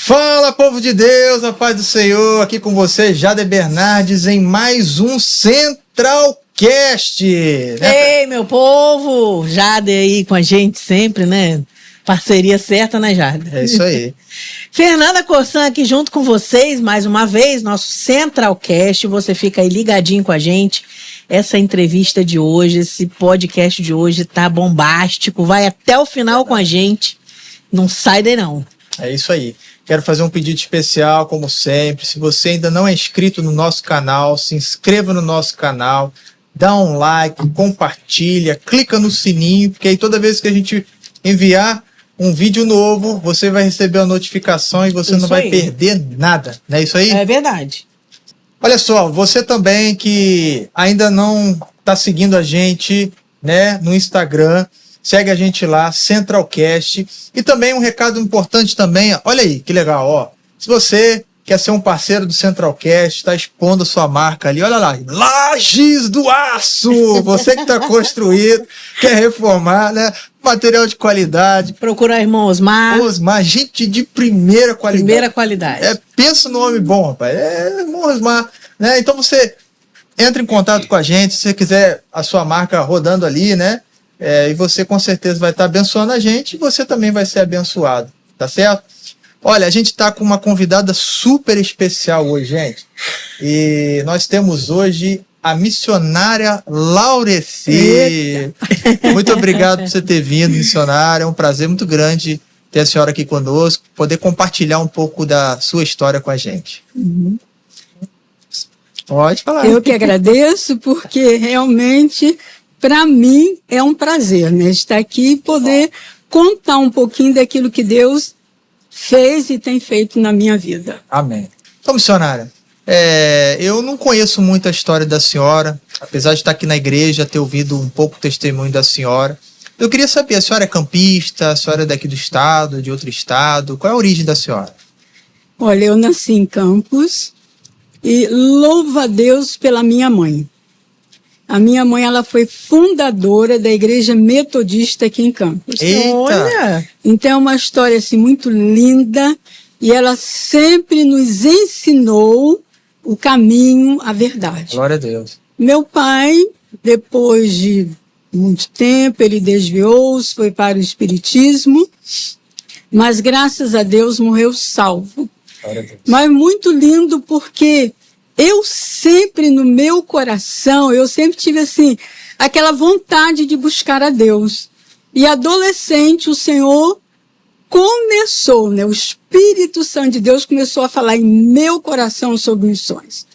Fala, povo de Deus, a paz do Senhor, aqui com você, Jader Bernardes, em mais um Centralcast. Ei, meu povo, Jader aí com a gente sempre, né? Parceria certa, né, Jader? É isso aí. Fernanda Corsan aqui junto com vocês, mais uma vez, nosso Centralcast. Você fica aí ligadinho com a gente. Essa entrevista de hoje, esse podcast de hoje tá bombástico, vai até o final com a gente. Não sai daí não. É isso aí. Quero fazer um pedido especial, como sempre. Se você ainda não é inscrito no nosso canal, se inscreva no nosso canal, dá um like, compartilha, clica no sininho, porque aí toda vez que a gente enviar um vídeo novo, você vai receber a notificação e você Isso não vai aí. perder nada. Não é isso aí? É verdade. Olha só, você também que ainda não está seguindo a gente, né, no Instagram, segue a gente lá, Centralcast. E também um recado importante também, olha aí, que legal, ó. Se você quer ser um parceiro do Centralcast, está expondo a sua marca ali, olha lá, Lajes do Aço! Você que está construído, quer reformar, né? Material de qualidade. Procura irmão Osmar. Osmar, gente de primeira qualidade. Primeira qualidade. Pensa no nome bom, rapaz. Irmão Osmar, né? Então você entra em contato com a gente, se você quiser a sua marca rodando ali, né? E você com certeza vai estar abençoando a gente e você também vai ser abençoado, tá certo? Olha, a gente está com uma convidada super especial hoje, gente. E nós temos hoje a missionária Laureci. Muito obrigado por você ter vindo, missionária. É um prazer muito grande ter a senhora aqui conosco, poder compartilhar um pouco da sua história com a gente. Uhum. Pode falar. Eu que agradeço, porque realmente, para mim, é um prazer, né? Estar aqui e poder contar um pouquinho daquilo que Deus fez e tem feito na minha vida. Amém. Então, missionária, eu não conheço muito a história da senhora, apesar de estar aqui na igreja, ter ouvido um pouco o testemunho da senhora. Eu queria saber, a senhora é campista, a senhora é daqui do estado, de outro estado? Qual é a origem da senhora? Olha, eu nasci em Campos e louvo a Deus pela minha mãe. A minha mãe, ela foi fundadora da Igreja Metodista aqui em Campos. Eita! Olha! Então é uma história assim, muito linda e ela sempre nos ensinou o caminho, a verdade. Glória a Deus. Meu pai, depois de muito tempo, ele desviou-se, foi para o espiritismo, mas graças a Deus morreu salvo. Glória a Deus. Mas muito lindo porque eu sempre, no meu coração, eu sempre tive assim, aquela vontade de buscar a Deus. E adolescente, o Senhor começou, né? O Espírito Santo de Deus começou a falar em meu coração sobre missões.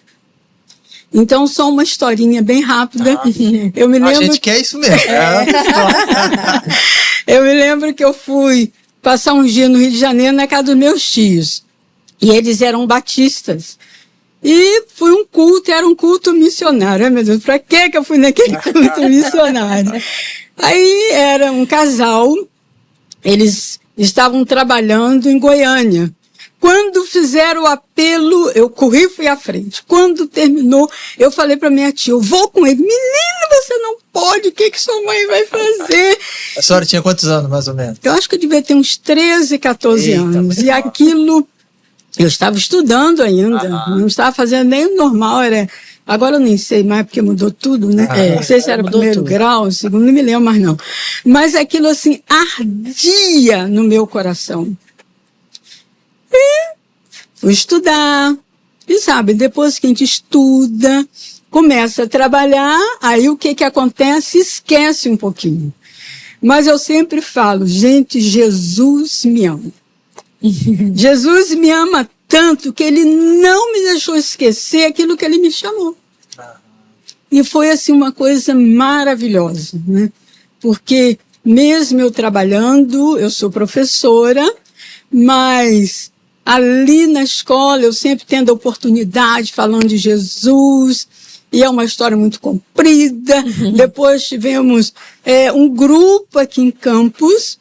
Então, só uma historinha bem rápida. Eu me lembro... A gente quer isso mesmo. Eu me lembro que eu fui passar um dia no Rio de Janeiro na casa dos meus tios. E eles eram batistas. E foi um culto, era um culto missionário. Ai, meu Deus, pra que eu fui naquele culto missionário? Aí era um casal, eles estavam trabalhando em Goiânia. Quando fizeram o apelo, eu corri e fui à frente. Quando terminou, eu falei para minha tia, eu vou com ele. Menina, você não pode, o que sua mãe vai fazer? A senhora tinha quantos anos, mais ou menos? Eu acho que eu devia ter uns 13, 14 anos. E aquilo... Eu estava estudando ainda, não estava fazendo nem o normal, agora eu nem sei mais, porque mudou tudo, né? Não sei se era primeiro grau, segundo, não me lembro mais não. Mas aquilo assim, ardia no meu coração. E fui estudar, e sabe, depois que a gente estuda, começa a trabalhar, aí o que acontece? Esquece um pouquinho. Mas eu sempre falo, gente, Jesus me ama. Jesus me ama tanto que ele não me deixou esquecer aquilo que ele me chamou. E foi assim uma coisa maravilhosa, né? Porque mesmo eu trabalhando, eu sou professora, mas ali na escola eu sempre tendo a oportunidade falando de Jesus, e é uma história muito comprida. Depois tivemos um grupo aqui em Campos,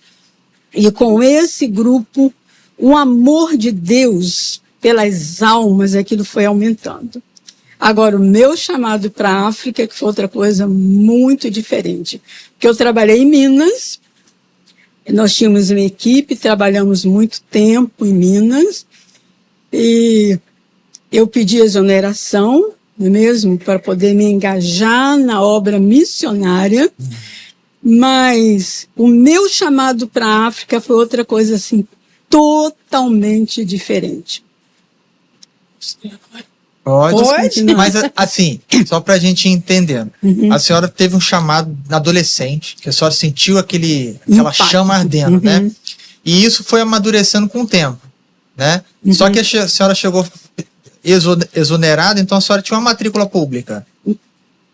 e com esse grupo o amor de Deus pelas almas, aquilo foi aumentando. Agora, o meu chamado para a África, que foi outra coisa muito diferente. Porque eu trabalhei em Minas, nós tínhamos uma equipe, trabalhamos muito tempo em Minas, E eu pedi exoneração, não é mesmo, para poder me engajar na obra missionária, mas o meu chamado para a África foi outra coisa assim, totalmente diferente. Pode. Mas assim, só pra gente entender, a senhora teve um chamado na adolescente, que a senhora sentiu aquela Impacto. chama ardendo, né? E isso foi amadurecendo com o tempo, né? Só que a senhora chegou exonerada, então a senhora tinha uma matrícula pública.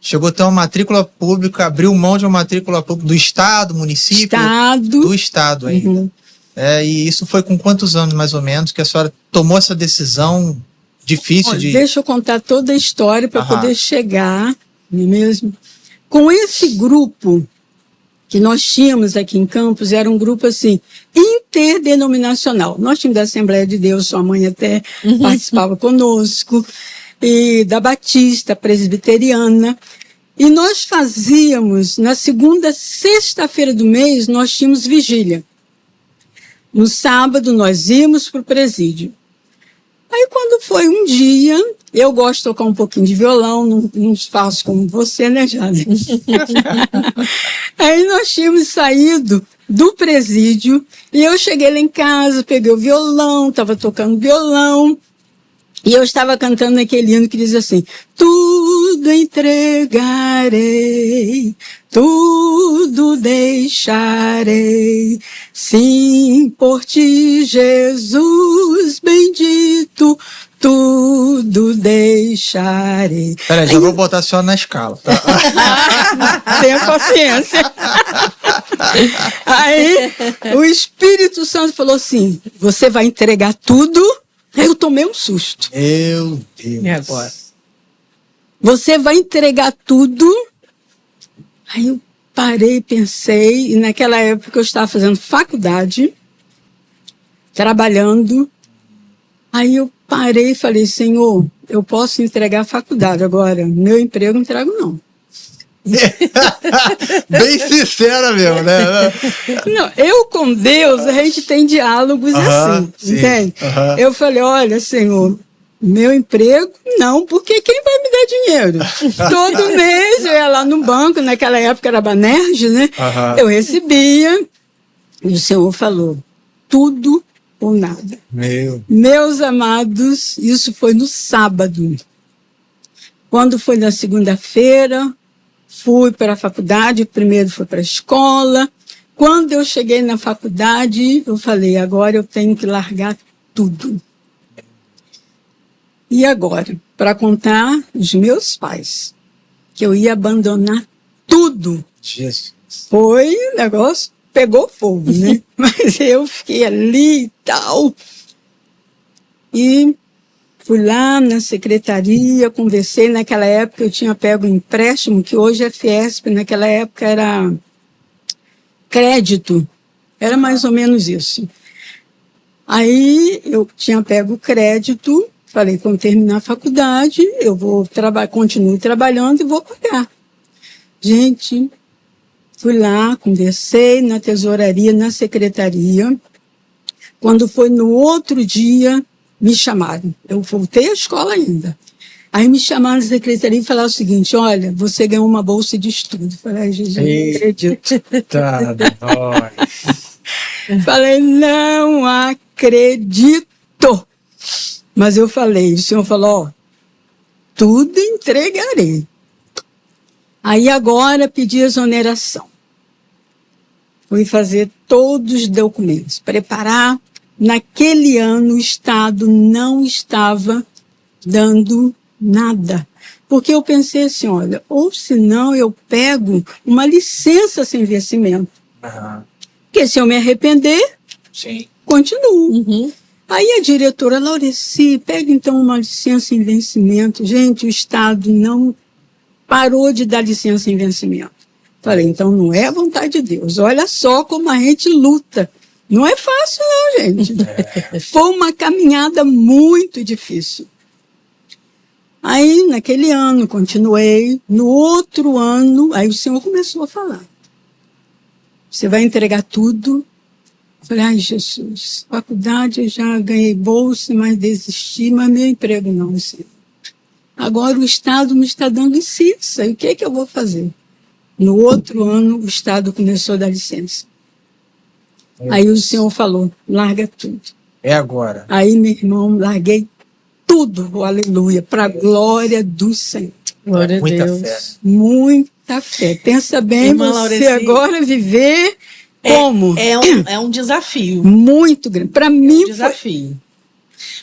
Chegou a ter uma matrícula pública, abriu mão de uma matrícula pública do estado, município? Do estado ainda. E isso foi com quantos anos, mais ou menos, que a senhora tomou essa decisão difícil de... Deixa eu contar toda a história para poder chegar, não é mesmo? Com esse grupo que nós tínhamos aqui em Campos, era um grupo assim, interdenominacional. Nós tínhamos da Assembleia de Deus, sua mãe até participava conosco, e da Batista, presbiteriana. E nós fazíamos, na segunda sexta-feira do mês, nós tínhamos vigília. No sábado, nós íamos para o presídio. Aí, quando foi um dia, eu gosto de tocar um pouquinho de violão, não faço como você, né, Jane? Aí nós tínhamos saído do presídio, e eu cheguei lá em casa, peguei o violão, estava tocando violão, e eu estava cantando aquele hino que diz assim: tudo entregarei, tudo deixarei, sim, por ti, Jesus bendito, tudo deixarei. Peraí, já vou botar a senhora na escala, tá? Tenha paciência. Aí o Espírito Santo falou assim: você vai entregar tudo? Aí eu tomei um susto. Meu Deus. E agora? Você vai entregar tudo? Aí eu parei, pensei, e naquela época eu estava fazendo faculdade, trabalhando. Aí eu parei e falei: Senhor, eu posso entregar a faculdade agora, meu emprego não entrego não. Bem sincera mesmo, né? Não, eu com Deus, a gente tem diálogos assim, sim. entende? Eu falei: olha, Senhor, meu emprego, não, porque quem vai me dar dinheiro? Todo mês eu ia lá no banco, naquela época era Banerj, né? Eu recebia, e o Senhor falou: tudo ou nada. Meus amados, isso foi no sábado. Quando foi na segunda-feira, fui para a faculdade, primeiro fui para a escola. Quando eu cheguei na faculdade, eu falei: agora eu tenho que largar tudo. E agora? Para contar os meus pais, que eu ia abandonar tudo. Jesus. Foi um negócio, pegou fogo, né? Mas eu fiquei ali e tal. E fui lá na secretaria, conversei. Naquela época eu tinha pego um empréstimo, que hoje é Fiesp, naquela época era crédito. Era mais ou menos isso. Aí eu tinha pego o crédito, falei: quando terminar a faculdade, eu vou continuo trabalhando e vou pagar. Gente, fui lá, conversei na tesouraria, na secretaria. Quando foi no outro dia, me chamaram. Eu voltei à escola ainda. Aí me chamaram na secretaria e falaram o seguinte: olha, você ganhou uma bolsa de estudo. Eu falei: ai, Jesus, não acredito. Falei: não acredito. Mas eu falei, o Senhor falou: ó, tudo entregarei. Aí agora pedi exoneração. Fui fazer todos os documentos, preparar. Naquele ano o Estado não estava dando nada. Porque eu pensei assim: olha, ou senão eu pego uma licença sem vencimento. Porque se eu me arrepender, continuo. Aí a diretora: Laureci, pega então uma licença em vencimento. Gente, o Estado não parou de dar licença em vencimento. Falei: então não é a vontade de Deus. Olha só como a gente luta. Não é fácil não, gente. Foi uma caminhada muito difícil. Aí, naquele ano, continuei. No outro ano, aí o Senhor começou a falar: você vai entregar tudo, Falei, ai, Jesus, faculdade eu já ganhei bolsa, mas desisti, mas meu emprego não, Senhor. Agora o Estado me está dando licença, e o que é que eu vou fazer? No outro ano, o Estado começou a dar licença. Aí o Senhor falou, larga tudo. É agora. Aí, meu irmão, larguei tudo, aleluia, para a glória do Senhor. Glória a Muita Deus. fé. Muita fé. Pensa bem, Irmã você Laureci, agora viver como? É um desafio. Muito grande. Para É um mim, desafio.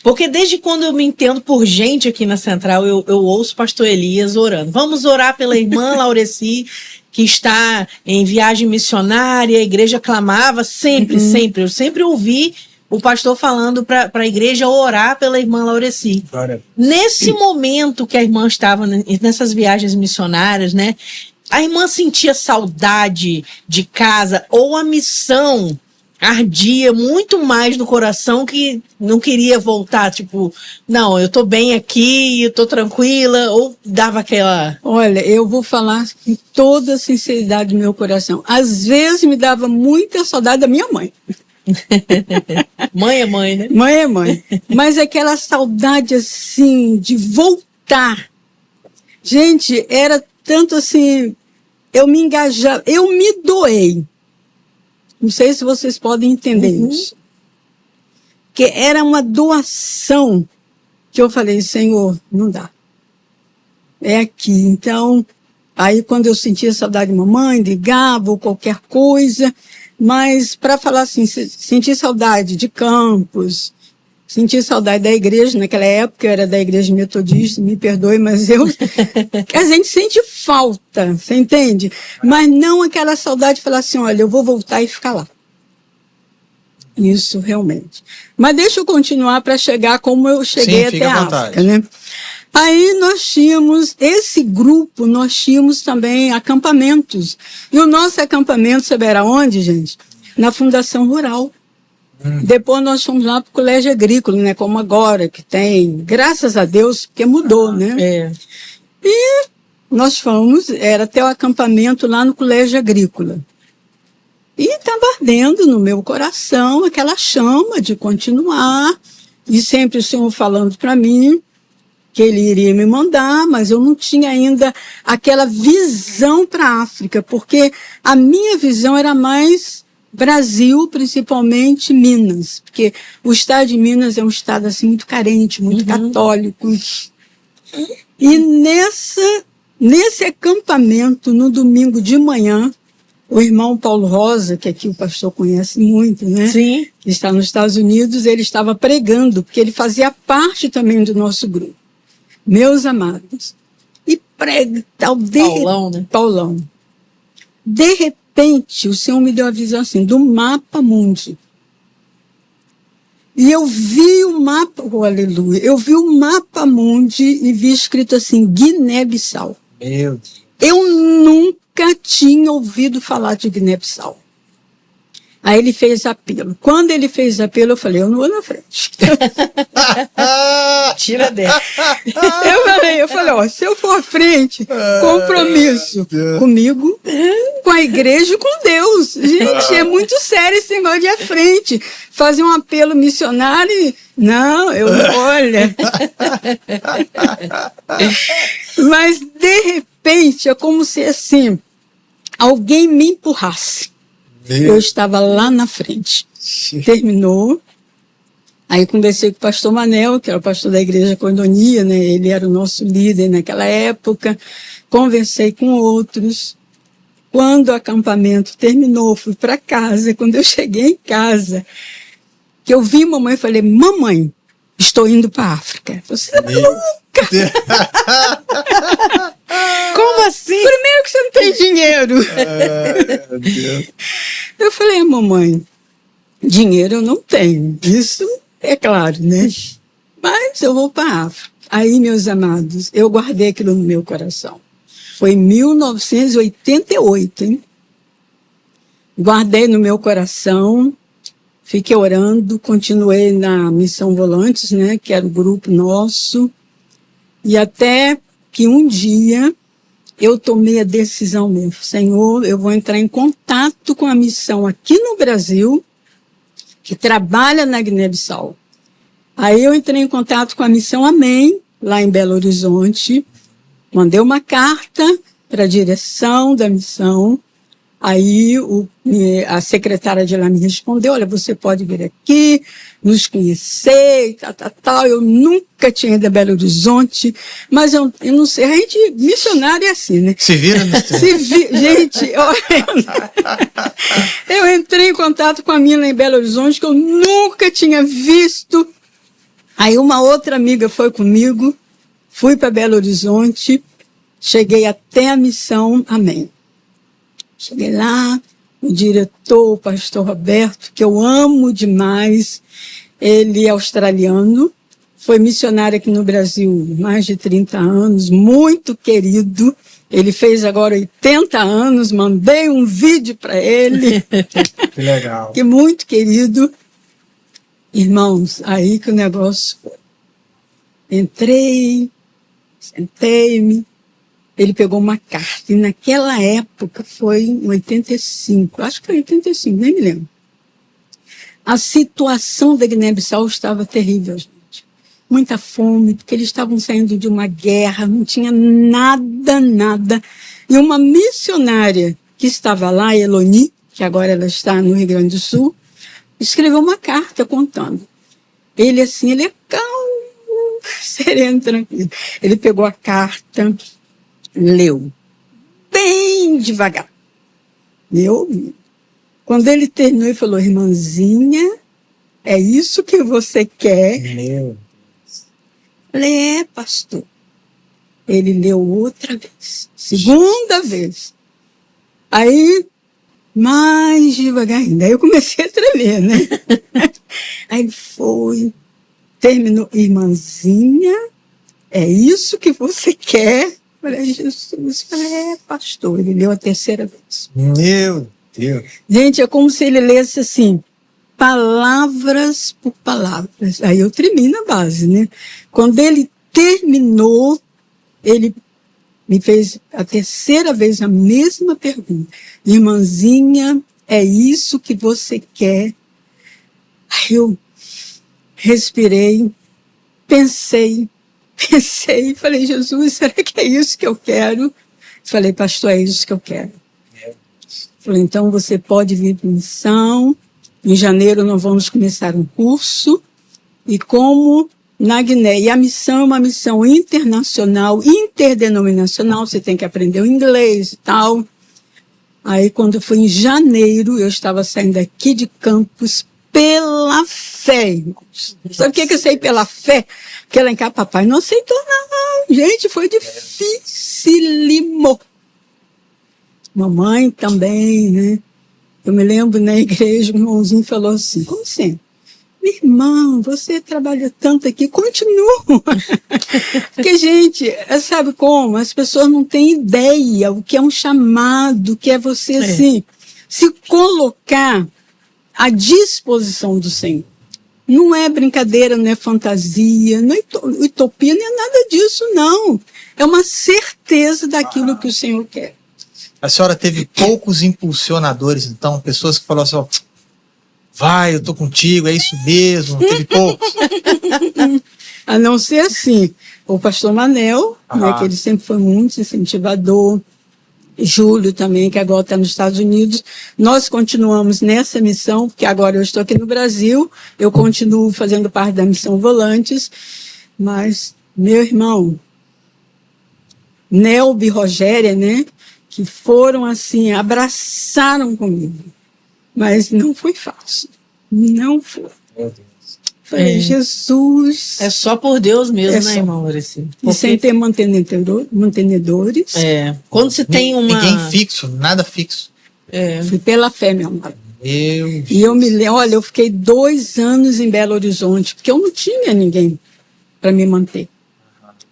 Porque desde quando eu me entendo por gente aqui na Central, eu ouço o pastor Elias orando. Vamos orar pela irmã Laureci, que está em viagem missionária. A igreja clamava sempre, sempre. Eu sempre ouvi o pastor falando para a igreja orar pela irmã Laureci. Glória. Nesse momento que a irmã estava nessas viagens missionárias, né? A irmã sentia saudade de casa ou a missão ardia muito mais no coração que não queria voltar, tipo, não, eu tô bem aqui, eu tô tranquila, ou dava aquela... olha, eu vou falar com toda a sinceridade do meu coração. Às vezes me dava muita saudade da minha mãe. Mãe é mãe, né? Mãe é mãe. Mas aquela saudade, assim, de voltar. Gente, era tanto assim, eu me engajava, eu me doei. Não sei se vocês podem entender isso. Que era uma doação que eu falei, Senhor, não dá. É aqui. Então, aí quando eu sentia saudade de mamãe, ligava ou qualquer coisa, mas para falar assim, senti saudade de Campos, senti saudade da igreja, naquela época eu era da igreja metodista, me perdoe, mas a gente sente falta, você entende? Mas não aquela saudade de falar assim, olha, eu vou voltar e ficar lá. Isso, realmente. Mas deixa eu continuar para chegar como eu cheguei até a África, né? Aí nós tínhamos, esse grupo, nós tínhamos também acampamentos. E o nosso acampamento, sabe era onde, gente? Na Fundação Rural. Depois nós fomos lá para o Colégio Agrícola, né? Como agora, que tem, graças a Deus, porque mudou, né? É. E nós fomos, era até o acampamento lá no Colégio Agrícola. E estava ardendo no meu coração aquela chama de continuar. E sempre o Senhor falando para mim que Ele iria me mandar, mas eu não tinha ainda aquela visão para a África, porque a minha visão era mais Brasil, principalmente Minas, porque o estado de Minas é um estado assim muito carente, muito católico. E nesse acampamento, no domingo de manhã, o irmão Paulo Rosa, que aqui o pastor conhece muito, né? Sim. Que está nos Estados Unidos, ele estava pregando, porque ele fazia parte também do nosso grupo. Meus amados. E prega tal. Paulão, né? Paulão. De repente, o Senhor me deu a visão assim, do mapa mundi. E eu vi o mapa, oh, aleluia, eu vi o mapa mundi e vi escrito assim, Guiné-Bissau. Meu Deus. Eu nunca tinha ouvido falar de Guiné-Bissau. Aí ele fez apelo. Quando ele fez apelo, eu falei, eu não vou na frente. Tira dela. Eu falei, ó, se eu for à frente, compromisso comigo, com a igreja e com Deus. Gente, é muito sério esse negócio de ir à frente. Fazer um apelo missionário, não, olha. Mas, de repente, é como se, assim, alguém me empurrasse. Eu estava lá na frente. Terminou. Aí conversei com o pastor Manel, que era o pastor da igreja Cordonia, né? Ele era o nosso líder naquela época. Conversei com outros. Quando o acampamento terminou, fui para casa. Quando eu cheguei em casa, que eu vi mamãe e falei, mamãe, estou indo para a África. Você é louca! Como assim? Primeiro que você não tem dinheiro. Meu Deus. Eu falei, mamãe, dinheiro eu não tenho. Isso é claro, né? Mas eu vou para a África. Aí, meus amados, eu guardei aquilo no meu coração. Foi em 1988, hein? Guardei no meu coração, fiquei orando, continuei na Missão Volantes, né? Que era o grupo nosso. E até que um dia eu tomei a decisão mesmo. Senhor, eu vou entrar em contato com a missão aqui no Brasil que trabalha na Guiné-Bissau. Aí eu entrei em contato com a Missão Amém, lá em Belo Horizonte, mandei uma carta para a direção da missão. Aí a secretária de lá me respondeu, olha, você pode vir aqui, nos conhecer, tal. Eu nunca tinha ido a Belo Horizonte, mas eu não sei, a gente, missionário é assim, né? Se vira no Gente, eu entrei em contato com a mina em Belo Horizonte, que eu nunca tinha visto. Aí uma outra amiga foi comigo, fui para Belo Horizonte, cheguei até a Missão Amém. Cheguei lá, o diretor, o pastor Roberto, que eu amo demais, ele é australiano, foi missionário aqui no Brasil mais de 30 anos, muito querido. Ele fez agora 80 anos, mandei um vídeo para ele. Que legal. Que muito querido. Irmãos, aí que o negócio foi. Entrei, sentei-me. Ele pegou uma carta, e naquela época foi em 85, acho que foi 85, nem me lembro. A situação da Guiné-Bissau estava terrível, gente. Muita fome, porque eles estavam saindo de uma guerra, não tinha nada. E uma missionária que estava lá, Eloni, que agora ela está no Rio Grande do Sul, escreveu uma carta contando. Ele assim, ele é calmo, sereno, tranquilo. Ele pegou a carta, leu, bem devagar. Leu. Quando ele terminou, ele falou, irmãzinha, é isso que você quer? Meu. Falei, é, pastor. Ele leu outra vez, segunda vez. Aí, mais devagar ainda. Aí eu comecei a tremer, né? Aí ele foi, terminou, irmãzinha, é isso que você quer? Falei, Jesus, falei, é, pastor. Ele leu a terceira vez. Meu Deus. Gente, é como se ele lesse assim, palavras por palavras. Aí eu tremi na base, né? Quando ele terminou, ele me fez a terceira vez a mesma pergunta. Irmãzinha, é isso que você quer? Aí eu respirei, pensei, falei, Jesus, será que é isso que eu quero? Falei, pastor, é isso que eu quero. Falei, então você pode vir para a missão. Em janeiro nós vamos começar um curso. E como na Guiné, e a missão é uma missão internacional, interdenominacional, você tem que aprender o inglês e tal. Aí quando foi em janeiro, eu estava saindo aqui de Campos pela fé, irmãos. Sabe o que eu sei pela fé? Porque lá em casa, papai não aceitou, não. Gente, foi dificílimo. Mamãe também, né? Eu me lembro na igreja, o irmãozinho falou assim, como sempre, meu irmão, você trabalha tanto aqui, continua. Porque, gente, sabe como? As pessoas não têm ideia o que é um chamado, o que é você, assim, se colocar à disposição do Senhor. Não é brincadeira, não é fantasia, não é utopia, não é nada disso, não. É uma certeza daquilo que o Senhor quer. A senhora teve poucos impulsionadores, então, pessoas que falaram assim, ó, vai, eu tô contigo, é isso mesmo, teve poucos. A não ser assim, o pastor Manel, né, que ele sempre foi muito incentivador, Júlio também, que agora está nos Estados Unidos. Nós continuamos nessa missão, porque agora eu estou aqui no Brasil, eu continuo fazendo parte da missão Volantes, mas, meu irmão, Nelby e Rogéria, né, que foram assim, abraçaram comigo, mas não foi fácil, não foi. Meu Deus. Falei, Jesus... É só por Deus mesmo, É né, só. irmão Maurício? E sem ter mantenedores. Quando você tem uma... Ninguém fixo, nada fixo. Fui pela fé, meu amor. Meu E eu me lembro, olha, eu fiquei 2 anos em Belo Horizonte, porque eu não tinha ninguém para me manter.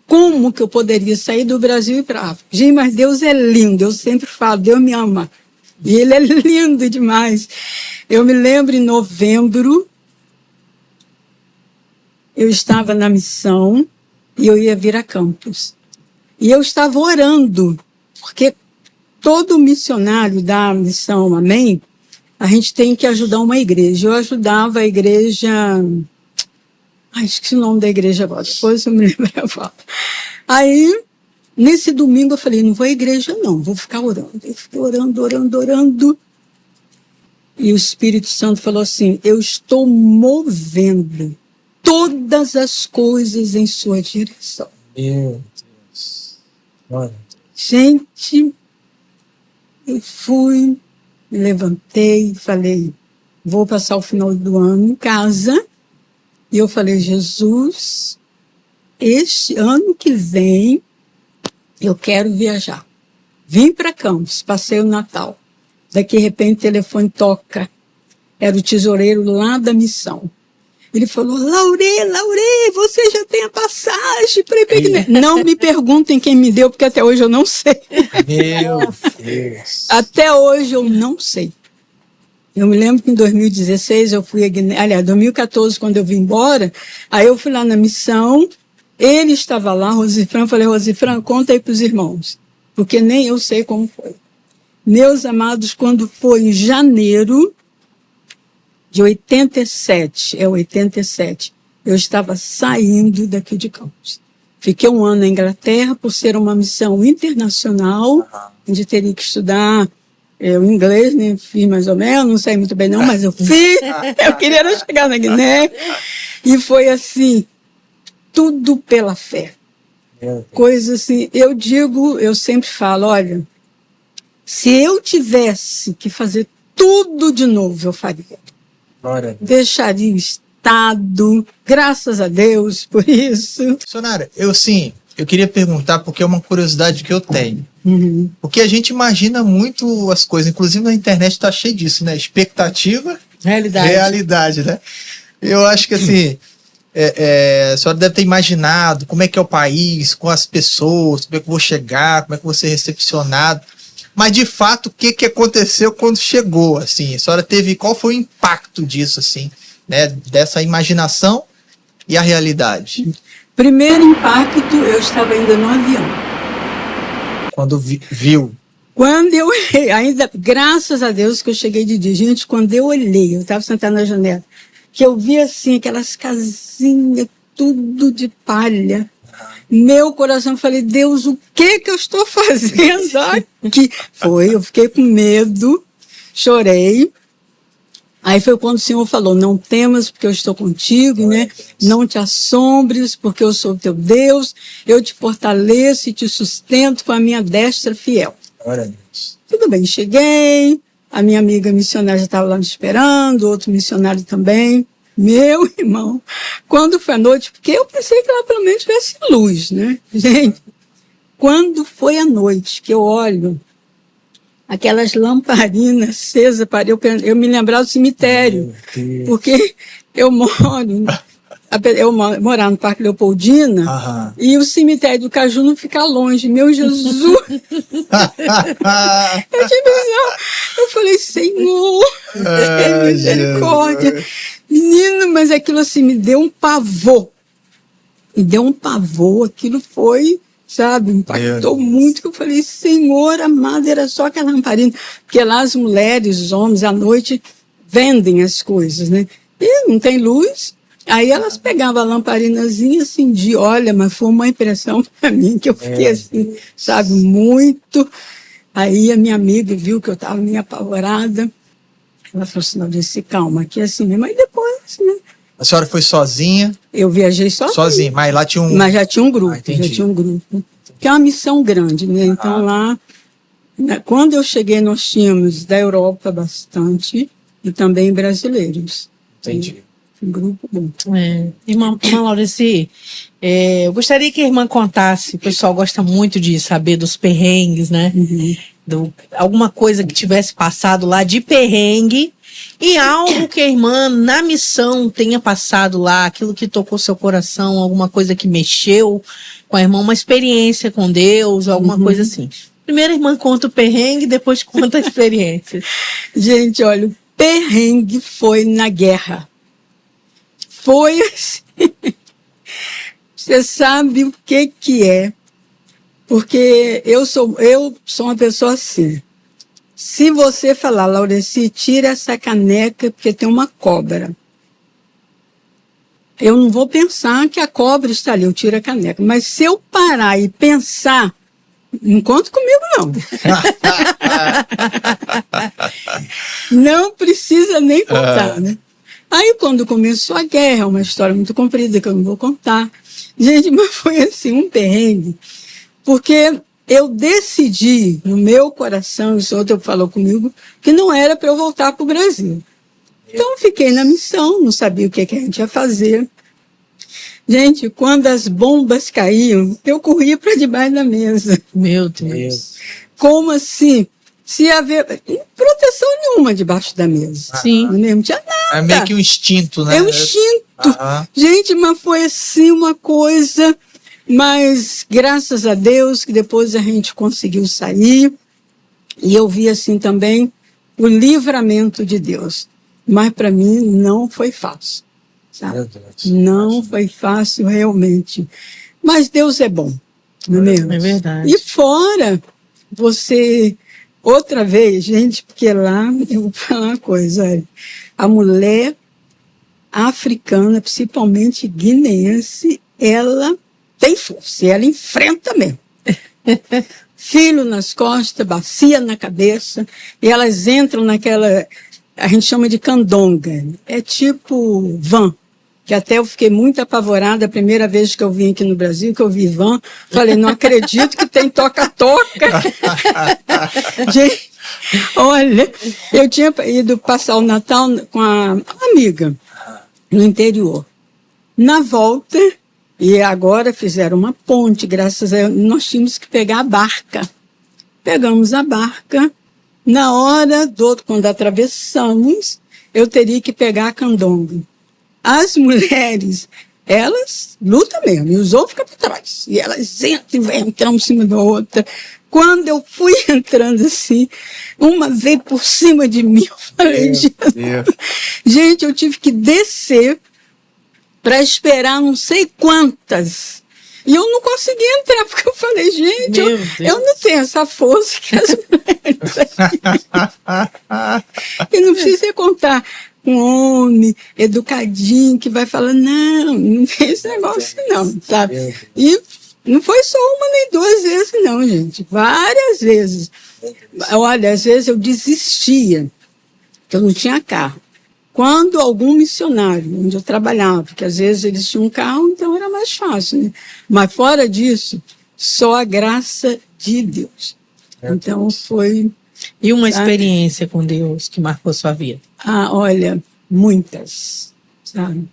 Como que eu poderia sair do Brasil e ir para a África? Gente, mas Deus é lindo, eu sempre falo, Deus me ama. E Ele é lindo demais. Eu me lembro em novembro, eu estava na missão e eu ia vir a Campos. E eu estava orando, porque todo missionário da missão, amém? a gente tem que ajudar uma igreja. Eu ajudava a igreja... Ai, esqueci o nome da igreja agora, depois eu me lembro, eu falo. Aí, nesse domingo eu falei, não vou à igreja não, vou ficar orando. Eu fiquei orando. E o Espírito Santo falou assim, eu estou movendo todas as coisas em sua direção. Meu Deus. Olha. Gente, eu fui, me levantei, falei, vou passar o final do ano em casa. E eu falei, Jesus, este ano que vem eu quero viajar. Vim para Campos, passei o Natal. Daqui, de repente, o telefone toca. Era o tesoureiro lá da missão. Ele falou, Laure, você já tem a passagem para ir para igreja. Não me perguntem quem me deu, porque até hoje eu não sei. Meu Deus. Até hoje eu não sei. Eu me lembro que em 2016 eu fui a Guiné, aliás, 2014, quando eu vim embora, aí eu fui lá na missão, ele estava lá, Rosifran, falei, Rosifran, conta aí para os irmãos, porque nem eu sei como foi. Meus amados, quando foi em janeiro de 87, 87, eu estava saindo daqui de Campos. Fiquei um ano na Inglaterra por ser uma missão internacional, onde teria que estudar o inglês, né? Fiz mais ou menos, não sei muito bem não, mas eu fiz. Eu queria era chegar na Guiné. E foi assim, tudo pela fé. Coisa assim, eu sempre falo, olha, se eu tivesse que fazer tudo de novo, eu faria. Deixaria o Estado, graças a Deus por isso. Sonara, eu queria perguntar, porque é uma curiosidade que eu tenho. Porque a gente imagina muito as coisas, inclusive na internet está cheio disso, né? Expectativa, realidade, né? Eu acho que assim, a senhora deve ter imaginado como é que é o país, com as pessoas, como é que eu vou chegar, como é que eu vou ser recepcionado. Mas, de fato, o que aconteceu quando chegou, assim? A senhora teve... Qual foi o impacto disso, assim, né? Dessa imaginação e a realidade? Primeiro impacto, eu estava ainda no avião. Quando viu? Quando eu olhei, ainda, graças a Deus que eu cheguei de dia. Gente, quando eu olhei, eu estava sentada na janela, que eu vi, assim, aquelas casinhas, tudo de palha. Meu coração, falei, Deus, o que eu estou fazendo aqui? Eu fiquei com medo, chorei. Aí foi quando o Senhor falou, não temas porque eu estou contigo, né? Não te assombres porque eu sou teu Deus, eu te fortaleço e te sustento com a minha destra fiel. Tudo bem, cheguei, a minha amiga missionária já estava lá me esperando, outro missionário também. Meu irmão, quando foi a noite, porque eu pensei que lá pelo menos tivesse luz, né? Gente, quando foi a noite que eu olho aquelas lamparinas acesas, eu me lembrar do cemitério, porque eu morava no Parque Leopoldina, e o cemitério do Caju não fica longe, meu Jesus! Eu falei, Senhor, tem misericórdia. Menino, mas aquilo assim me deu um pavor. Aquilo foi, sabe, impactou muito, que eu falei, Senhor amado, era só aquela lamparina. Porque lá as mulheres, os homens, à noite, vendem as coisas, né? E não tem luz. Aí elas pegavam a lamparinazinha, acendiam. Olha, mas foi uma impressão para mim, que eu fiquei assim, sabe, muito. Aí a minha amiga viu que eu estava meio apavorada. Ela falou assim, não, disse, calma, aqui é assim mesmo. Aí depois, né? A senhora foi sozinha? Eu viajei sozinha. Sozinha, mas lá tinha um... Mas já tinha um grupo, Que é uma missão grande, né? Então lá, quando eu cheguei, nós tínhamos da Europa bastante e também brasileiros. Entendi. Um grupo bom. Irmã Laurici, eu gostaria que a irmã contasse, o pessoal gosta muito de saber dos perrengues, né? Alguma coisa que tivesse passado lá de perrengue e algo que a irmã na missão tenha passado lá, aquilo que tocou seu coração, alguma coisa que mexeu com a irmã, uma experiência com Deus, alguma coisa assim. Primeiro a irmã conta o perrengue, depois conta a experiência. Gente, olha, o perrengue foi na guerra. Foi assim. Você sabe o que é? Porque eu sou uma pessoa assim. Se você falar, Laureci, tira essa caneca porque tem uma cobra. Eu não vou pensar que a cobra está ali, eu tiro a caneca. Mas se eu parar e pensar, não conta comigo, não. Não precisa nem contar, né? Aí, quando começou a guerra, uma história muito comprida que eu não vou contar. Gente, mas foi assim, um perrengue. Porque eu decidi, no meu coração, isso outro falou comigo, que não era para eu voltar para o Brasil. Então, fiquei na missão, não sabia o que a gente ia fazer. Gente, quando as bombas caíam, eu corria para debaixo da mesa. Meu Deus. Como assim? Se haver proteção nenhuma debaixo da mesa. Sim. Não tinha nada. É meio que um instinto, né? É um instinto. Gente, mas foi assim uma coisa. Mas graças a Deus que depois a gente conseguiu sair. E eu vi assim também o livramento de Deus. Mas para mim não foi fácil. Sabe? Não foi fácil realmente. Mas Deus é bom. Não é mesmo? É verdade. E fora, você... Outra vez, gente, porque lá, eu vou falar uma coisa, olha, a mulher africana, principalmente guineense, ela tem força, e ela enfrenta mesmo. Filho nas costas, bacia na cabeça, e elas entram naquela, a gente chama de candonga, é tipo van, que até eu fiquei muito apavorada a primeira vez que eu vim aqui no Brasil, que eu vi van, falei, não acredito que tem toca-toca. Gente, olha, eu tinha ido passar o Natal com a amiga no interior. Na volta, e agora fizeram uma ponte, graças a Deus, nós tínhamos que pegar a barca. Pegamos a barca, na hora quando atravessamos, eu teria que pegar a candonga. As mulheres, elas lutam mesmo, e os outros ficam por trás. E elas entram e entram em cima da outra. Quando eu fui entrando assim, uma veio por cima de mim, eu falei, gente, eu tive que descer para esperar não sei quantas. E eu não consegui entrar, porque eu falei, gente, eu não tenho essa força que as mulheres e não precisa contar. Um homem educadinho que vai falar, não tem esse negócio não, sabe? E não foi só uma nem duas vezes não, gente, várias vezes. Olha, às vezes eu desistia, que eu não tinha carro. Quando algum missionário, onde eu trabalhava, que às vezes eles tinham um carro, então era mais fácil, né? Mas fora disso, só a graça de Deus. Então foi... E uma experiência com Deus que marcou sua vida? Ah, olha, muitas, sabe?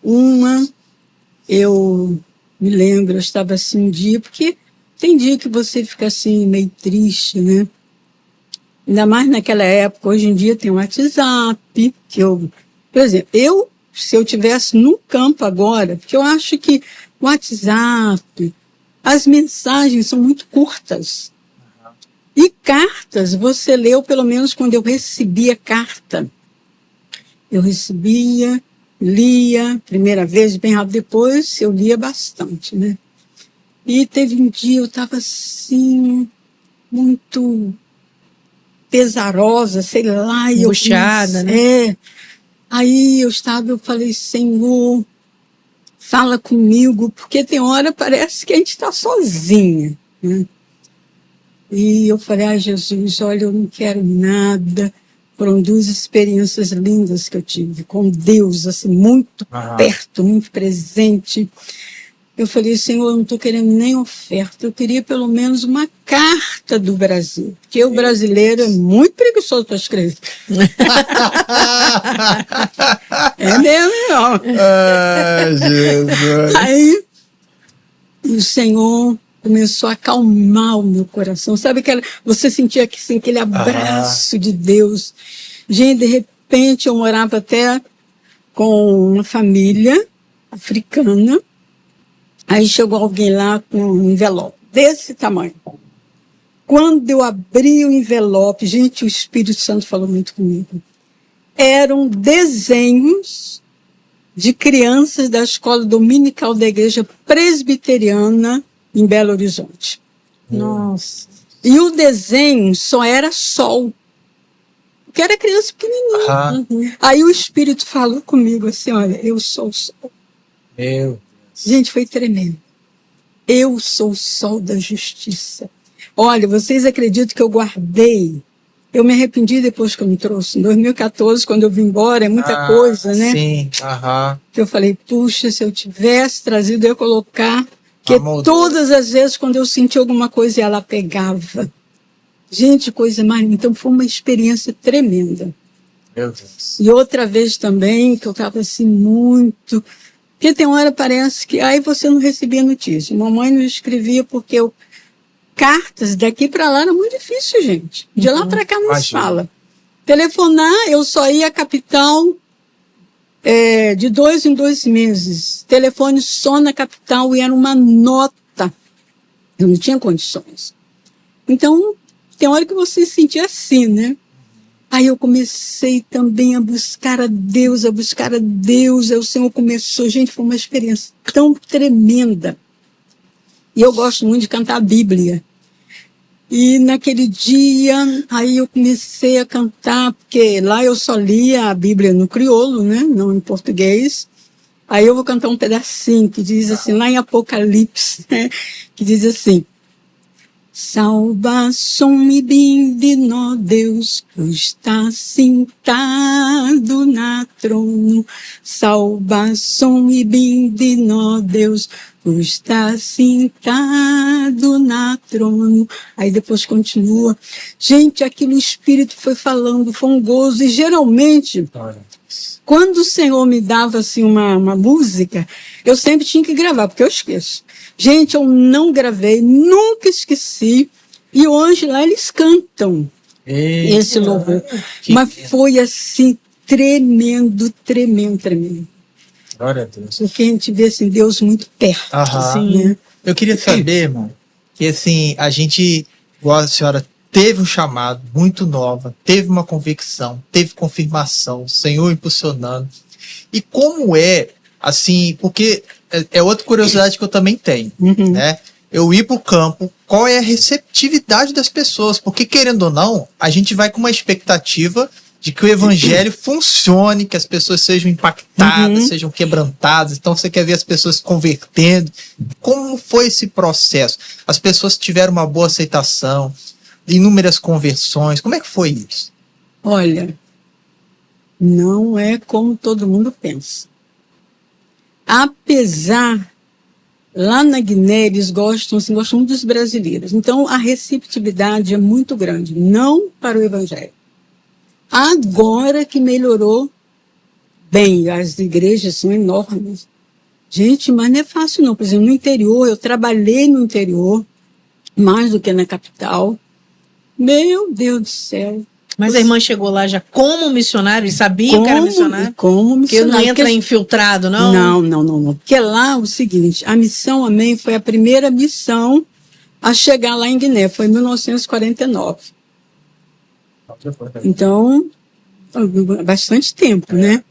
Uma, eu me lembro, eu estava assim um dia, porque tem dia que você fica assim meio triste, né? Ainda mais naquela época, hoje em dia tem o WhatsApp, que eu... Por exemplo, se eu estivesse no campo agora, porque eu acho que o WhatsApp, as mensagens são muito curtas. E cartas, você leu, pelo menos quando eu recebia carta. Eu recebia, lia, primeira vez, bem rápido, depois eu lia bastante, né? E teve um dia, eu estava assim, muito pesarosa, sei lá. E puxada, né? Aí eu falei, Senhor, fala comigo, porque tem hora parece que a gente está sozinha, né? E eu falei, Jesus, olha, eu não quero nada. Foram duas experiências lindas que eu tive com Deus, assim, muito perto, muito presente. Eu falei, Senhor, eu não estou querendo nem oferta, eu queria pelo menos uma carta do Brasil, porque o brasileiro é muito preguiçoso para escrever. É mesmo, não. Jesus. Aí, o Senhor começou a acalmar o meu coração. Sabe que você sentia assim, aquele abraço de Deus. Gente, de repente eu morava até com uma família africana. Aí chegou alguém lá com um envelope desse tamanho. Quando eu abri o envelope, gente, o Espírito Santo falou muito comigo. Eram desenhos de crianças da escola dominical da igreja presbiteriana em Belo Horizonte. Nossa. E o desenho só era sol. porque era criança pequenininha. Aí o Espírito falou comigo assim, olha, eu sou o sol. Meu Deus. Gente, foi tremendo. Eu sou o sol da justiça. Olha, vocês acreditam que eu guardei? Eu me arrependi depois que eu me trouxe. Em 2014, quando eu vim embora, é muita coisa, né? Sim, Que eu falei, puxa, se eu tivesse trazido, eu ia colocar. Que moldura. todas as vezes, quando eu senti alguma coisa, ela pegava. Gente, coisa mais... Então, foi uma experiência tremenda. Meu Deus. E outra vez também, que eu estava assim, muito... Porque tem hora, parece que... Aí você não recebia notícia. Mamãe não escrevia porque eu... Cartas daqui para lá era muito difícil, gente. De lá para cá não se fala. Telefonar, eu só ia à capital de 2 em 2 meses. Telefone só na capital e era uma nota. Eu não tinha condições. Então, tem hora que você se sentia assim, né? Aí eu comecei também a buscar a Deus, a buscar a Deus. Aí o Senhor começou. Gente, foi uma experiência tão tremenda. E eu gosto muito de cantar a Bíblia. E naquele dia, aí eu comecei a cantar, porque lá eu só lia a Bíblia no crioulo, né? Não em português. Aí eu vou cantar um pedacinho que diz assim, lá em Apocalipse, né? Que diz assim: Salvação-me digno, Deus que está sentado na trono. Salvação-me digno, Deus que está sentado na trono. Aí depois continua. Gente, aquilo o Espírito foi falando, foi um gozo. E geralmente, quando o Senhor me dava assim uma música, eu sempre tinha que gravar, porque eu esqueço. Gente, eu não gravei, nunca esqueci. E hoje lá eles cantam esse louvor. Mas foi assim, tremendo, tremendo, tremendo. Glória a Deus. Porque a gente vê assim, Deus muito perto. Assim, né? Eu queria saber, irmão, que assim, a gente, igual a senhora, teve um chamado muito nova, teve uma convicção, teve confirmação, o Senhor impulsionando. E como é, assim, porque é outra curiosidade que eu também tenho, né? Eu ir para o campo, qual é a receptividade das pessoas? Porque, querendo ou não, a gente vai com uma expectativa de que o evangelho funcione, que as pessoas sejam impactadas, sejam quebrantadas. Então, você quer ver as pessoas se convertendo. Como foi esse processo? As pessoas tiveram uma boa aceitação, inúmeras conversões. Como é que foi isso? Olha, não é como todo mundo pensa. Apesar, lá na Guiné, eles gostam muito dos brasileiros. Então, a receptividade é muito grande, não para o evangelho. Agora que melhorou bem, as igrejas são enormes. Gente, mas não é fácil não. Por exemplo, no interior, eu trabalhei no interior, mais do que na capital. Meu Deus do céu. Mas a irmã chegou lá já como missionário e sabia que era missionário? Como missionário. Porque não entra infiltrado, não? Não. Porque lá, o seguinte, a missão Amém foi a primeira missão a chegar lá em Guiné. Foi em 1949. Então, bastante tempo, né?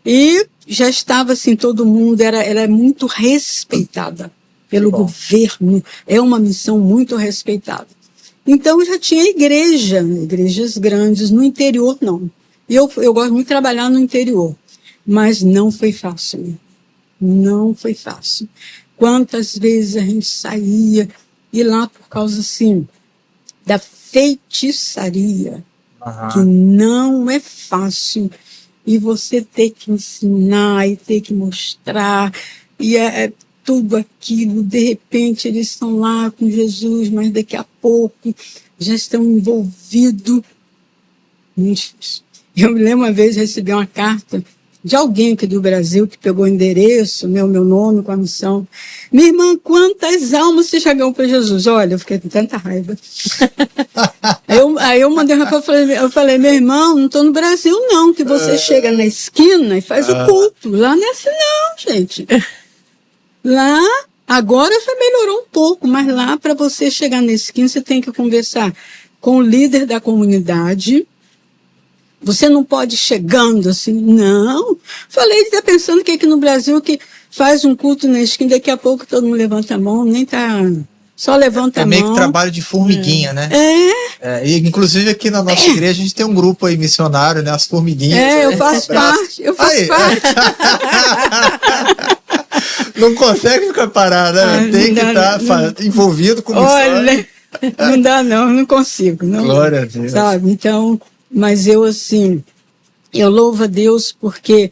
E já estava assim, todo mundo, era muito respeitada pelo governo. É uma missão muito respeitada. Então, já tinha igrejas grandes. No interior, não. E eu gosto muito de trabalhar no interior. Mas não foi fácil. Não foi fácil. Quantas vezes a gente saía, e lá por causa, assim, da feitiçaria, que não é fácil. E você ter que ensinar e ter que mostrar. E tudo aquilo, de repente eles estão lá com Jesus, mas daqui a pouco já estão envolvidos. Muito difícil. Eu me lembro uma vez recebi uma carta de alguém aqui do Brasil que pegou o endereço, meu nome com a missão. Minha irmã, quantas almas você já ganhou para Jesus? Olha, eu fiquei com tanta raiva. Aí eu mandei uma coisa, eu falei, meu irmão, não estou no Brasil não, que você chega na esquina e faz o culto. Lá não é assim não, gente. Lá, agora já melhorou um pouco, mas lá para você chegar na esquina, você tem que conversar com o líder da comunidade. Você não pode ir chegando assim, não. Falei, ele está pensando que aqui no Brasil que faz um culto na esquina, daqui a pouco todo mundo levanta a mão, nem está Só levanta É a meio mão. que trabalho de formiguinha, né? E, inclusive aqui na nossa igreja a gente tem um grupo aí missionário, né? As formiguinhas. Eu faço parte. Eu faço Aí. parte. Não consegue ficar parado, né? Ai, Tem que não dá, estar envolvido com missão. Olha, não dá não consigo. Não Glória dá, a Deus. sabe? Então, mas eu assim, eu louvo a Deus porque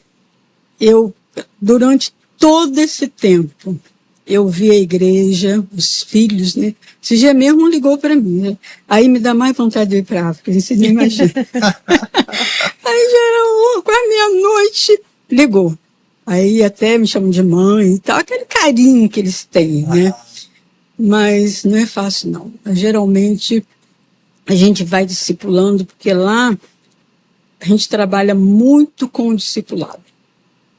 durante todo esse tempo, eu vi a igreja, os filhos, né? Esse dia mesmo ligou para mim, né? Aí me dá mais vontade de ir para a África, você nem imagina. Aí já era quase meia-noite, ligou. Aí até me chamam de mãe e tal, aquele carinho que eles têm, né? Mas não é fácil, não. Geralmente, a gente vai discipulando, porque lá a gente trabalha muito com o discipulado.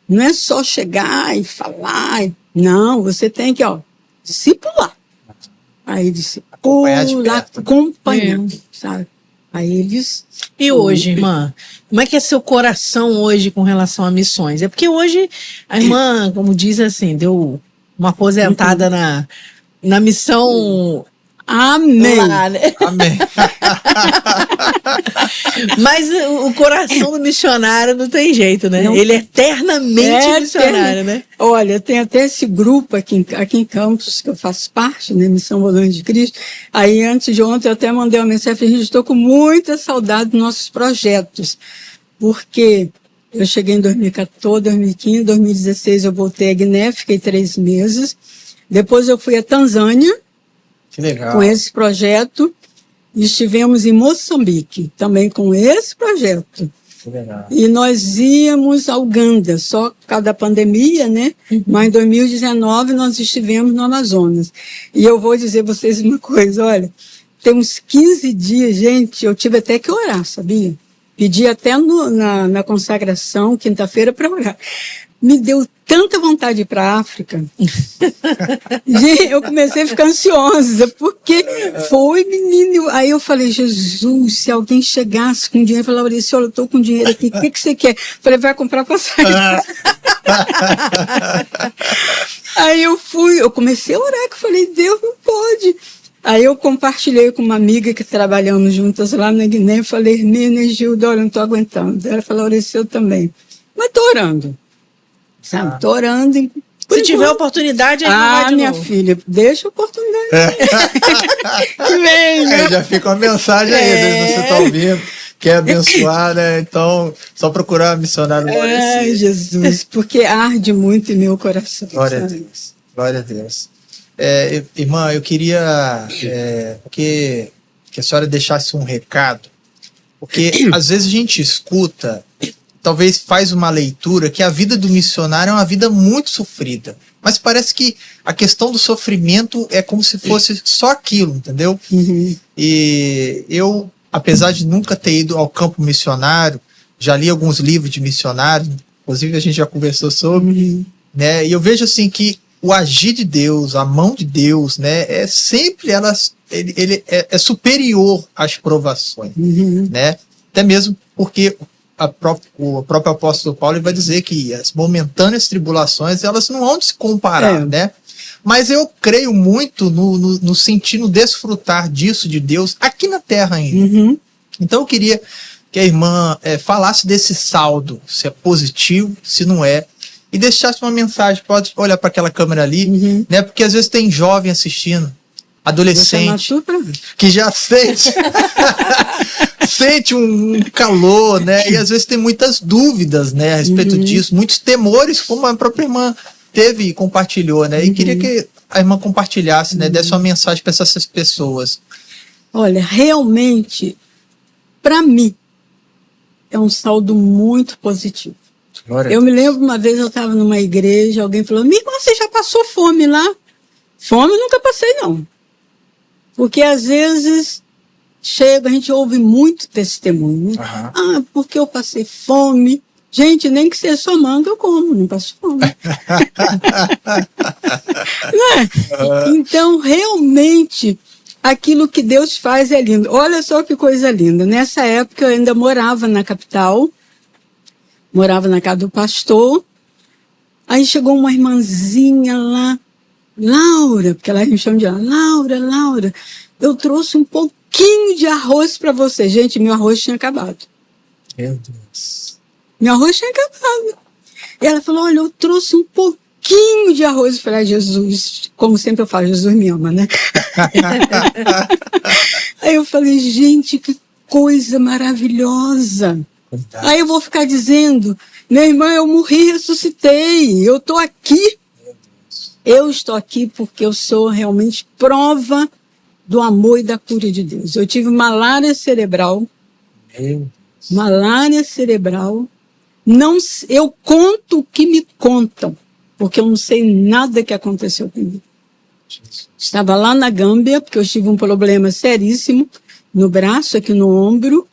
Não é só chegar e falar. Não, você tem que, discipular. Aí discipular, acompanhando, sabe? Aí eles... E hoje, irmã, como é que é seu coração hoje com relação a missões? É porque hoje a irmã, como diz assim, deu uma aposentada na missão... Amém. Lá, né? Amém. Mas o coração do missionário não tem jeito, né? Ele é eternamente missionário, né? Olha, tem até esse grupo aqui em Campos, que eu faço parte, né? Missão Volante de Cristo. Aí, antes de ontem, eu até mandei uma mensagem, falei, estou com muita saudade dos nossos projetos, porque eu cheguei em 2014, 2015, 2016 eu voltei a Guiné, fiquei 3 meses. Depois eu fui a Tanzânia, Que legal. com esse projeto, e estivemos em Moçambique, também com esse projeto. Que legal. E nós íamos a Uganda, só por causa da pandemia, né? Mas em 2019 nós estivemos no Amazonas. E eu vou dizer a vocês uma coisa, olha, tem uns 15 dias, gente, eu tive até que orar, sabia? Pedi até na consagração, quinta-feira, para orar. Me deu tanta vontade de ir para a África. Gente, eu comecei a ficar ansiosa, porque foi, menino. Aí eu falei, Jesus, se alguém chegasse com dinheiro, eu falava, olha, eu estou com dinheiro aqui, o que você quer? Eu falei, vai comprar passagem. Aí eu comecei a orar, que eu falei, Deus, não pode. Aí eu compartilhei com uma amiga que trabalhamos juntas lá na Guiné, falei, Hermínia e Gilda, olha, não estou aguentando. Ela falou, olha, eu também. Mas estou orando. Sabe, tô orando. Se tiver oportunidade, aí não vai de minha novo. filha, deixa a oportunidade. Venha. Já fica uma mensagem aí, às vezes você está ouvindo, quer abençoar, né? Então, só procurar missionário Maurício. Ai, Jesus, porque arde muito em meu coração. Glória a Deus. Glória a Deus. Irmã, eu queria que a senhora deixasse um recado, porque às vezes a gente escuta, talvez faz uma leitura que a vida do missionário é uma vida muito sofrida. Mas parece que a questão do sofrimento é como se fosse só aquilo, entendeu? Uhum. E eu, apesar de nunca ter ido ao campo missionário, já li alguns livros de missionários, inclusive a gente já conversou sobre, né? E eu vejo assim que o agir de Deus, a mão de Deus, né? É sempre ele é superior às provações, né? Até mesmo porque o próprio apóstolo Paulo vai dizer que as momentâneas tribulações, elas não vão se comparar, né? Mas eu creio muito no sentir, no desfrutar disso de Deus aqui na terra ainda. Então eu queria que a irmã falasse desse saldo, se é positivo, se não é, e deixasse uma mensagem. Pode olhar para aquela câmera ali, né? Porque às vezes tem jovem assistindo, adolescente, que já sente um calor, né? E às vezes tem muitas dúvidas, né, a respeito disso, muitos temores, como a própria irmã teve e compartilhou, né? E queria que a irmã compartilhasse, né, desse uma mensagem para essas pessoas. Olha, realmente, para mim, é um saldo muito positivo. Eu me lembro uma vez eu estava numa igreja, alguém falou, minha irmã, você já passou fome lá? Fome eu nunca passei, não. Porque às vezes a gente ouve muito testemunho. Ah, porque eu passei fome. Gente, nem que seja só manga, eu como, não passo fome. Né? Então, realmente, aquilo que Deus faz é lindo. Olha só que coisa linda. Nessa época eu ainda morava na capital, morava na casa do pastor. Aí chegou uma irmãzinha lá, Laura, porque ela me chama de Laura, eu trouxe um pouquinho de arroz para você. Gente, meu arroz tinha acabado. Meu Deus. Meu arroz tinha acabado. E ela falou, olha, eu trouxe um pouquinho de arroz. Eu falei, Jesus, como sempre eu falo, Jesus me ama, né? Aí eu falei, gente, que coisa maravilhosa. Aí eu vou ficar dizendo, meu irmão, eu morri, ressuscitei, eu estou aqui. Eu estou aqui porque eu sou realmente prova do amor e da cura de Deus. Eu tive malária cerebral. Malária cerebral. Não, eu conto o que me contam, porque eu não sei nada que aconteceu comigo. Estava lá na Gâmbia, porque eu tive um problema seríssimo no braço, aqui no ombro,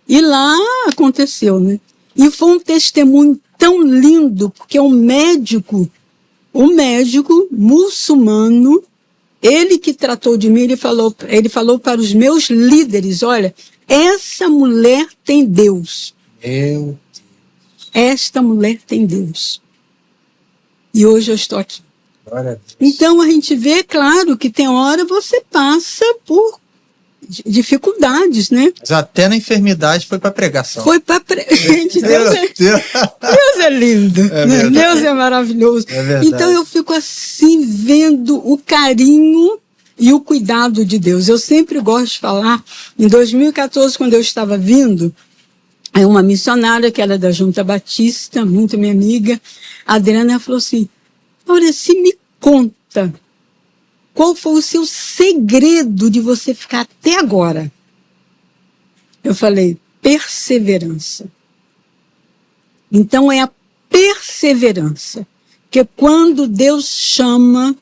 e lá aconteceu, né? E foi um testemunho tão lindo, porque um médico muçulmano, ele que tratou de mim, ele falou para os meus líderes, olha, essa mulher tem Deus. Meu Deus. Esta mulher tem Deus. E hoje eu estou aqui. Glória a Deus. Então a gente vê, claro, que tem hora você passa por dificuldades, né? Mas até na enfermidade foi para pregação. Foi para gente, Deus é lindo, né? Deus é maravilhoso. É então eu fico assim vendo o carinho e o cuidado de Deus. Eu sempre gosto de falar, em 2014, quando eu estava vindo, aí uma missionária que era da Junta Batista, muito minha amiga, a Adriana, falou assim, olha, se me conta, qual foi o seu segredo de você ficar até agora? Eu falei, perseverança. Então é a perseverança. Porque quando Deus chama,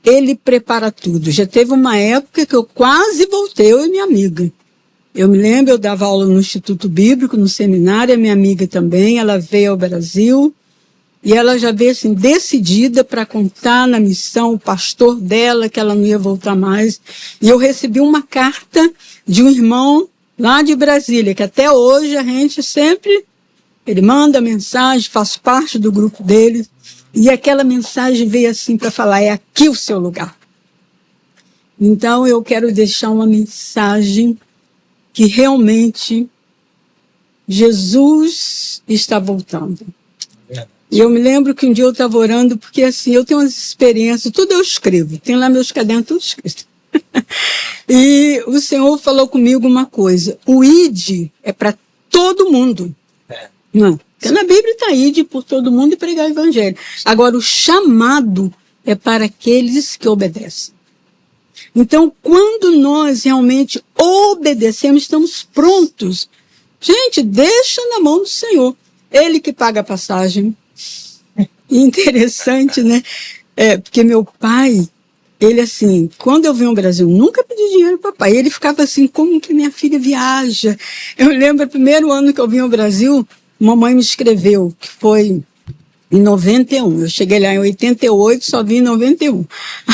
Ele prepara tudo. Já teve uma época que eu quase voltei, eu e minha amiga. Eu me lembro, eu dava aula no Instituto Bíblico, no seminário, a minha amiga também, ela veio ao Brasil. E ela já veio assim, decidida para contar na missão, o pastor dela, que ela não ia voltar mais. E eu recebi uma carta de um irmão lá de Brasília, que até hoje a gente sempre, ele manda mensagem, faço parte do grupo dele. E aquela mensagem veio assim para falar, é aqui o seu lugar. Então eu quero deixar uma mensagem que realmente Jesus está voltando. E eu me lembro que um dia eu estava orando, porque assim, eu tenho umas experiências, tudo eu escrevo, tem lá meus cadernos, tudo escrito. E o Senhor falou comigo uma coisa, o ID é para todo mundo. Não, porque na Bíblia está ID por todo mundo e pregar o evangelho. Agora, o chamado é para aqueles que obedecem. Então, quando nós realmente obedecemos, estamos prontos. Gente, deixa na mão do Senhor. Ele que paga a passagem. Interessante, né? Porque meu pai, ele assim, quando eu vim ao Brasil, nunca pedi dinheiro para papai. Ele ficava assim, como que minha filha viaja? Eu lembro, o primeiro ano que eu vim ao Brasil, mamãe me escreveu, que foi em 91. Eu cheguei lá em 88, só vim em 91.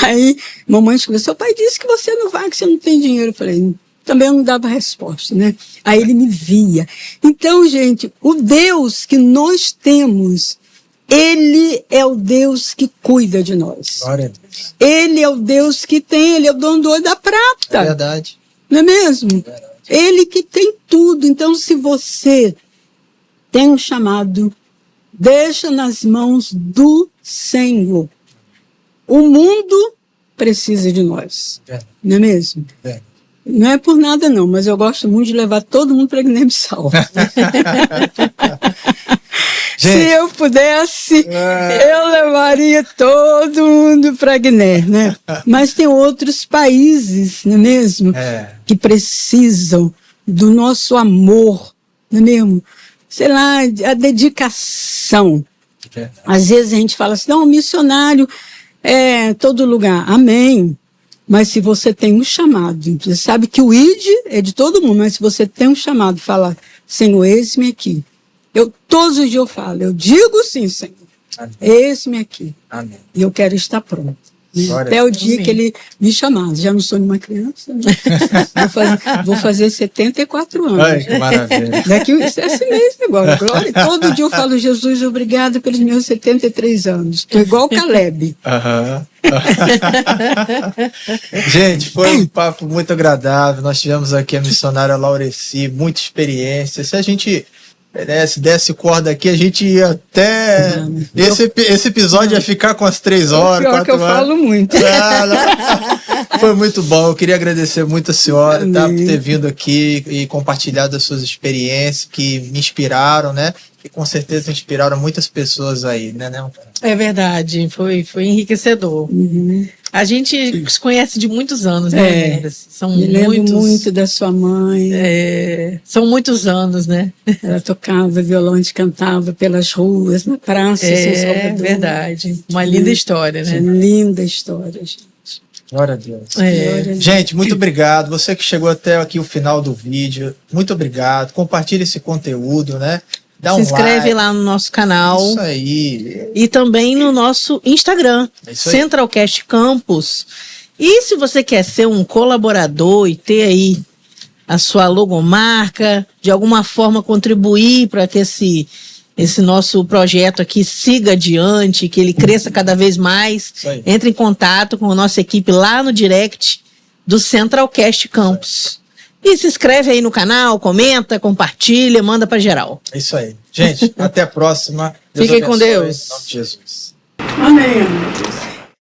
Aí, mamãe escreveu, seu pai disse que você não vai, que você não tem dinheiro. Eu falei, também eu não dava resposta, né? Aí ele me via. Então, gente, o Deus que nós temos, Ele é o Deus que cuida de nós. Glória a Deus. Ele é o Deus que tem, Ele é o dono do ouro e da prata. É verdade. Não é mesmo? É verdade. Ele que tem tudo. Então, se você tem um chamado, deixa nas mãos do Senhor. O mundo precisa de nós. Não é mesmo? Não é por nada não, mas eu gosto muito de levar todo mundo para Guiné-Bissau. Se eu pudesse, eu levaria todo mundo para Guiné, né? Mas tem outros países, não é mesmo? Que precisam do nosso amor, não é mesmo? Sei lá, a dedicação. Às vezes a gente fala assim, não, missionário é todo lugar. Amém. Mas se você tem um chamado, você sabe que o ID é de todo mundo, mas se você tem um chamado, fala, Senhor, eis-me aqui. Todos os dias eu falo, eu digo sim, Senhor, eis-me aqui. Amém. E eu quero estar pronto. Até o dia que ele me chamar. Já não sou uma criança, né? Vou fazer 74 anos. Ai, que maravilha. Daqui esse mês agora. Glória. Todo dia eu falo, Jesus, obrigado pelos meus 73 anos. Estou igual o Caleb. Aham. Gente, foi um papo muito agradável. Nós tivemos aqui a missionária Laureci, muita experiência. Se a gente se desse corda aqui, a gente ia até. Esse episódio ia ficar com as 3 horas. Pior que eu falo muito. Foi muito bom. Eu queria agradecer muito a senhora, tá, por ter vindo aqui e compartilhado as suas experiências que me inspiraram, né? E com certeza inspiraram muitas pessoas aí, né? É verdade, foi enriquecedor. A gente se conhece de muitos anos, né? Me lembro muito da sua mãe. São muitos anos, né? Ela tocava violão, a gente cantava pelas ruas, na praça. É verdade. Uma linda história, né? Linda história, gente. Glória a Deus. Gente, muito obrigado. Você que chegou até aqui o final do vídeo, muito obrigado. Compartilhe esse conteúdo, né? Se inscreve lá no nosso canal. Isso aí. E também no nosso Instagram, Centralcast Campus. E se você quer ser um colaborador e ter aí a sua logomarca, de alguma forma contribuir para que esse nosso projeto aqui siga adiante, que ele cresça cada vez mais, entre em contato com a nossa equipe lá no direct do Centralcast Campus. E se inscreve aí no canal, comenta, compartilha, manda para geral. É isso aí. Gente, até a próxima. Fiquem com Deus. Em nome de Jesus. Amém.